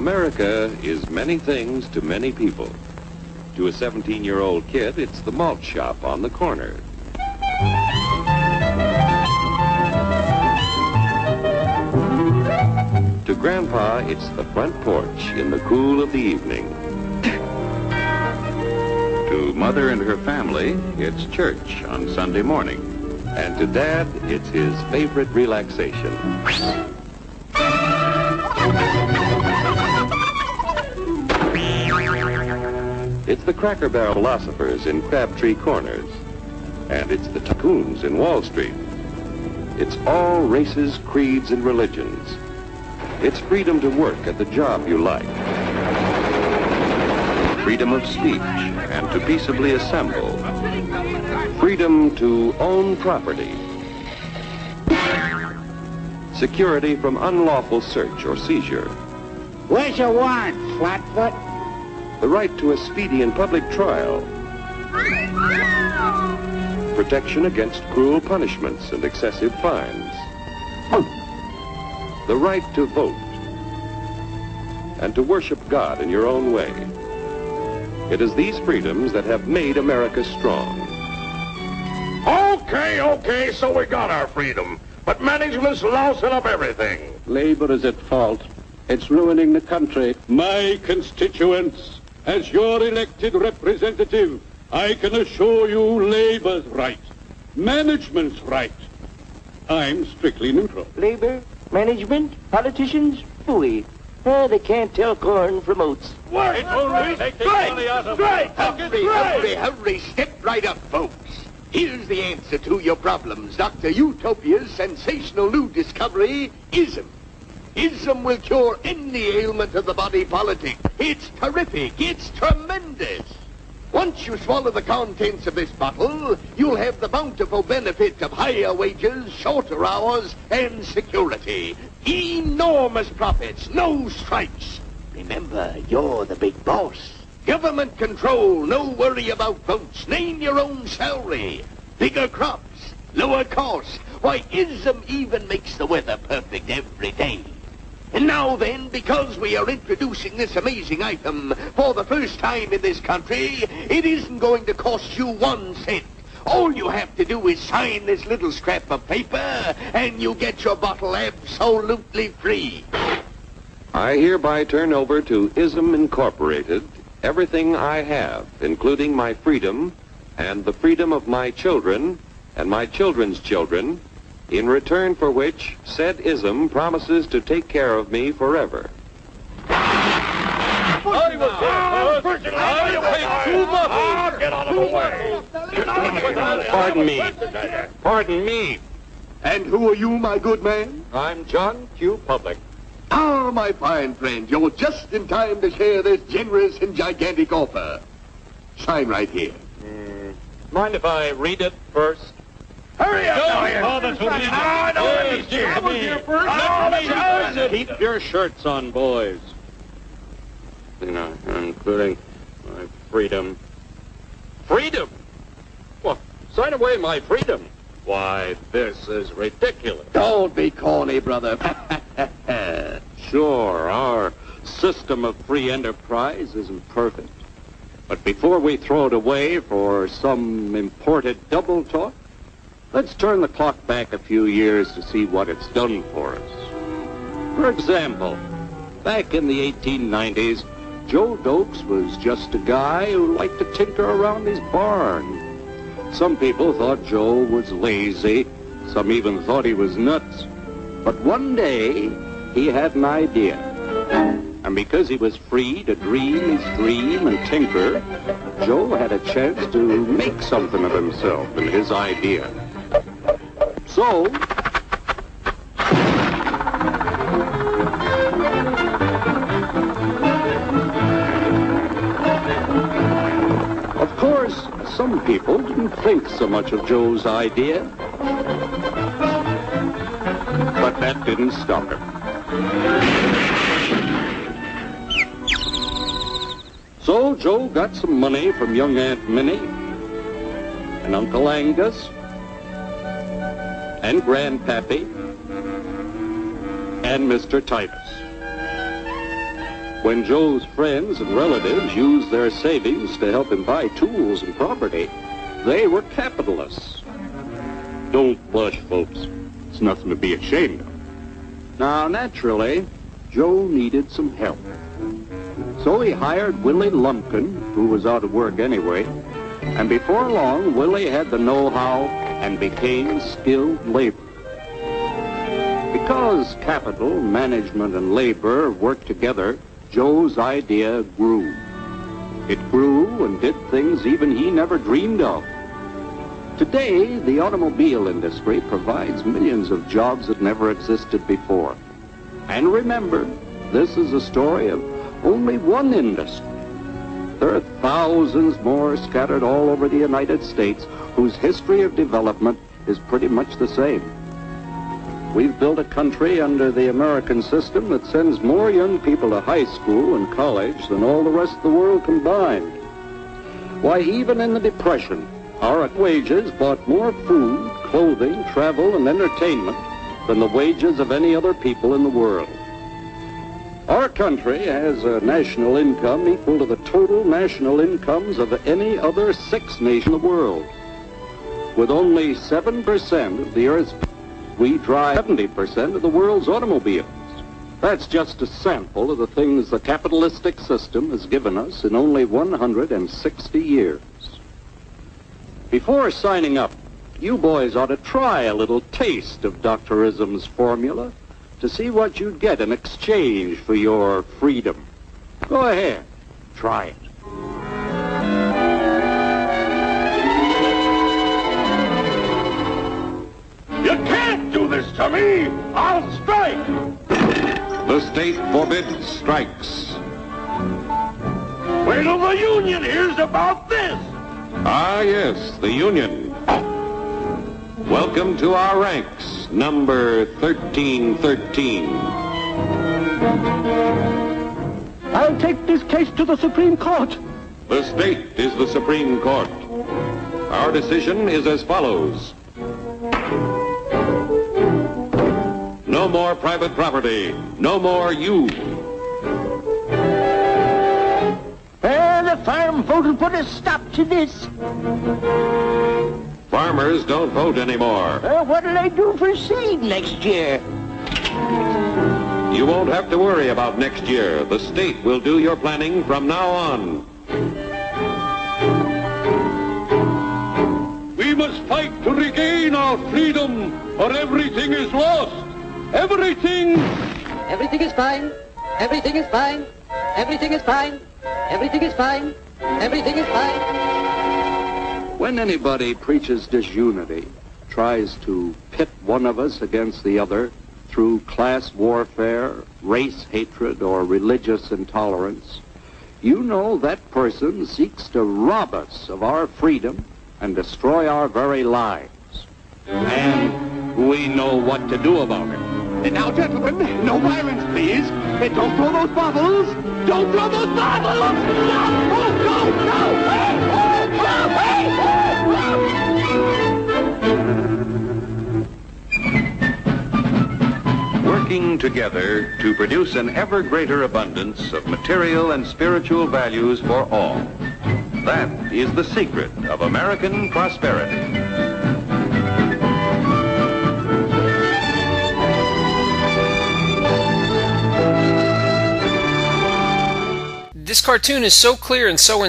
America is many things to many people. To a 17-year-old kid, it's the malt shop on the corner. To Grandpa, it's the front porch in the cool of the evening. To Mother and her family, it's church on Sunday morning. And to Dad, it's his favorite relaxation. It's the Cracker Barrel philosophers in Crabtree Corners. And it's the tycoons in Wall Street. It's all races, creeds, and religions. It's freedom to work at the job you like. Freedom of speech and to peaceably assemble. Freedom to own property. Security from unlawful search or seizure. Where's your warrant, Flatfoot? The right to a speedy and public trial. Protection against cruel punishments and excessive fines. The right to vote. And to worship God in your own way. It is these freedoms that have made America strong. Okay, so we got our freedom. But management's lousing up everything. Labor is at fault. It's ruining the country. My constituents, as your elected representative, I can assure you Labor's right. Management's right. I'm strictly neutral. Labor, management, politicians, phooey. They can't tell corn from oats. Work! Hurry, step right up, folks. Here's the answer to your problems. Dr. Utopia's sensational new discovery, ISM. ISM will cure any ailment of the body politic. It's terrific. It's tremendous. Once you swallow the contents of this bottle, you'll have the bountiful benefit of higher wages, shorter hours, and security. Enormous profits, no strikes. Remember, you're the big boss. Government control, no worry about votes. Name your own salary. Bigger crops, lower costs. Why, ISM even makes the weather perfect every day. And now then, because we are introducing this amazing item for the first time in this country, it isn't going to cost you 1 cent. All you have to do is sign this little scrap of paper, and you get your bottle absolutely free. I hereby turn over to ISM Incorporated everything I have, including my freedom and the freedom of my children and my children's children, in return for which said ISM promises to take care of me forever. Get out of the way! Pardon me. And who are you, my good man? I'm John Q. Public. Ah, my fine friend, you're just in time to share this generous and gigantic offer. Sign right here. Mind if I read it first? Hurry up! Keep your shirts on, boys. Including my freedom. Freedom? Well, sign away my freedom. Why, this is ridiculous. Don't be corny, brother. Sure, our system of free enterprise isn't perfect. But before we throw it away for some imported double talk, let's turn the clock back a few years to see what it's done for us. For example, back in the 1890s, Joe Dokes was just a guy who liked to tinker around his barn. Some people thought Joe was lazy. Some even thought he was nuts. But one day, he had an idea. And because he was free to dream his dream and tinker, Joe had a chance to make something of himself and his idea. So, of course, some people didn't think so much of Joe's idea. But that didn't stop him. So Joe got some money from young Aunt Minnie and Uncle Angus and Grandpappy and Mr. Titus. When Joe's friends and relatives used their savings to help him buy tools and property, they were capitalists. Don't blush, folks. It's nothing to be ashamed of. Now, naturally, Joe needed some help. So he hired Willie Lumpkin, who was out of work anyway, and before long, Willie had the know-how and became skilled labor. Because capital, management, and labor worked together, Joe's idea grew. It grew and did things even he never dreamed of. Today, the automobile industry provides millions of jobs that never existed before. And remember, this is a story of only one industry. There are thousands more scattered all over the United States whose history of development is pretty much the same. We've built a country under the American system that sends more young people to high school and college than all the rest of the world combined. Why, even in the Depression, our wages bought more food, clothing, travel, and entertainment than the wages of any other people in the world. Our country has a national income equal to the total national incomes of any other 6 nations in the world. With only 7% of the Earth's people, we drive 70% of the world's automobiles. That's just a sample of the things the capitalistic system has given us in only 160 years. Before signing up, you boys ought to try a little taste of Dr. Ism's formula to see what you'd get in exchange for your freedom. Go ahead, try it. You can't do this to me! I'll strike! The state forbids strikes. Wait till the union hears about this! Ah, yes, the Union. Welcome to our ranks, number 1313. I'll take this case to the Supreme Court. The state is the Supreme Court. Our decision is as follows. No more private property. No more you. The farm vote will put a stop to this. Farmers don't vote anymore. What'll they do for seed next year? You won't have to worry about next year. The state will do your planning from now on. We must fight to regain our freedom, or everything is lost. Everything! Everything is fine. Everything is fine. Everything is fine. Everything is fine. Everything is fine. When anybody preaches disunity, tries to pit one of us against the other through class warfare, race hatred, or religious intolerance, you know that person seeks to rob us of our freedom and destroy our very lives. And we know what to do about it. Now, gentlemen, no violence, please. Don't throw those bottles. Don't throw those bottles. No! Oh, no! No! Hey! Working together to produce an ever greater abundance of material and spiritual values for all. That is the secret of American prosperity. This cartoon is so clear and so